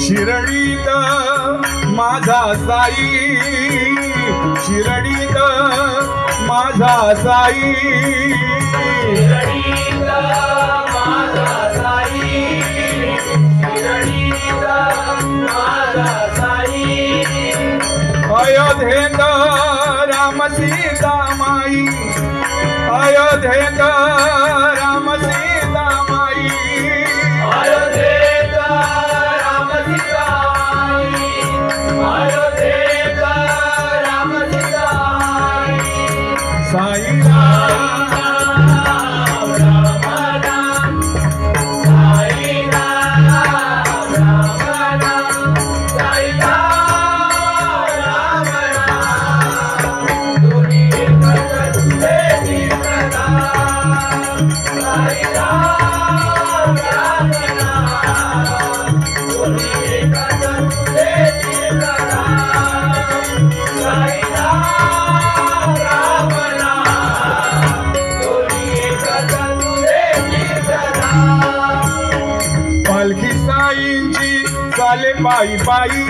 शिरडीत माझा साई, शिरडीत माझा साई, शिरडीत माझा साई, शिरडीत माझा साई। अयोध्येत राम सीता माई, अयोध्येत राम सीता माई, अयोध्येत राम सीता माई, अयोध्येत राम सीता माई। साई राम राम राम, साई राम राम राम, साई राम राम राम, दोन्ही एकत्र तुझे दिसता। साई राम राम राम, दोन्ही एकत्र तुझे दिसता। साई राम राम राम, दोन्ही एकत्र तुझे दिसता। पालखी साईंची चाले पायी पायी,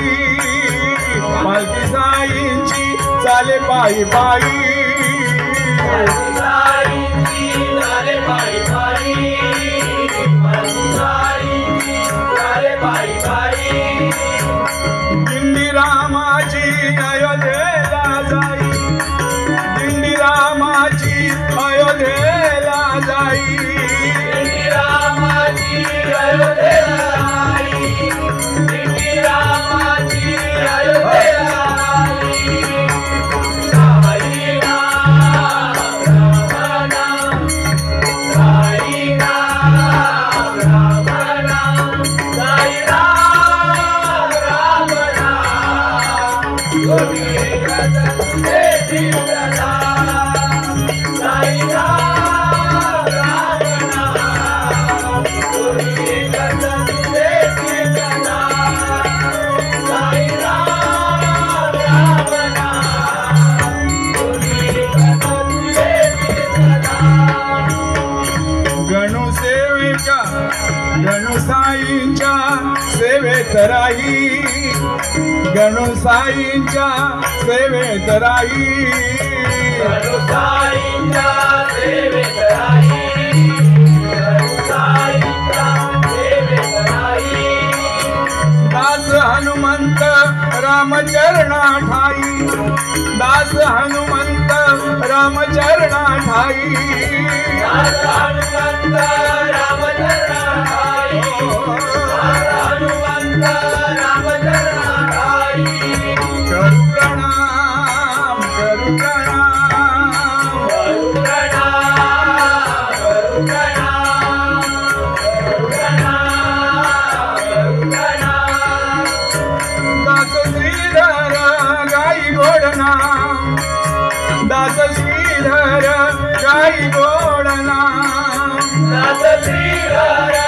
पालखी साईंची चाले पायी पायी, साईंची चाले पायी पायी, साईंची चाले पायी पायी। दिंडी रामाची अयोध्येला जाई, दिंडी रामाची अयोध्येला जाई, दिंडी रामाची अयोध्येला जाई, दिंडी रामाची अयोध्येला जाई। साई राम राम राम, साई राम राम राम, साई राम राम राम, दोन्ही एकत्र तुझे दिसता। साई राम राम राम, दोन्ही एकत्र तुझे दिसता। साई राम राम राम, दोन्ही एकत्र तुझे दिसता। गणू सेवेच्या गणू साईंच्या सेवेत राही, गणू साईंच्या सेवेत राही, गणू साईंच्या सेवेत राही, गणू साईंच्या सेवेत राही। दास हनुमंत रामचरणा ठाई, दास हनुमंत रामचरणा ठाई, दास हनुमंत रामचरणा ठाई, दास हनुमंत रामचरणा ठाई। करू प्रणाम, करू प्रणाम, करू प्रणाम, करू प्रणाम, करू प्रणाम, करू प्रणाम। दास श्रीधर गाई गोडना, दास श्रीधर गाई गोडना, दास श्रीधर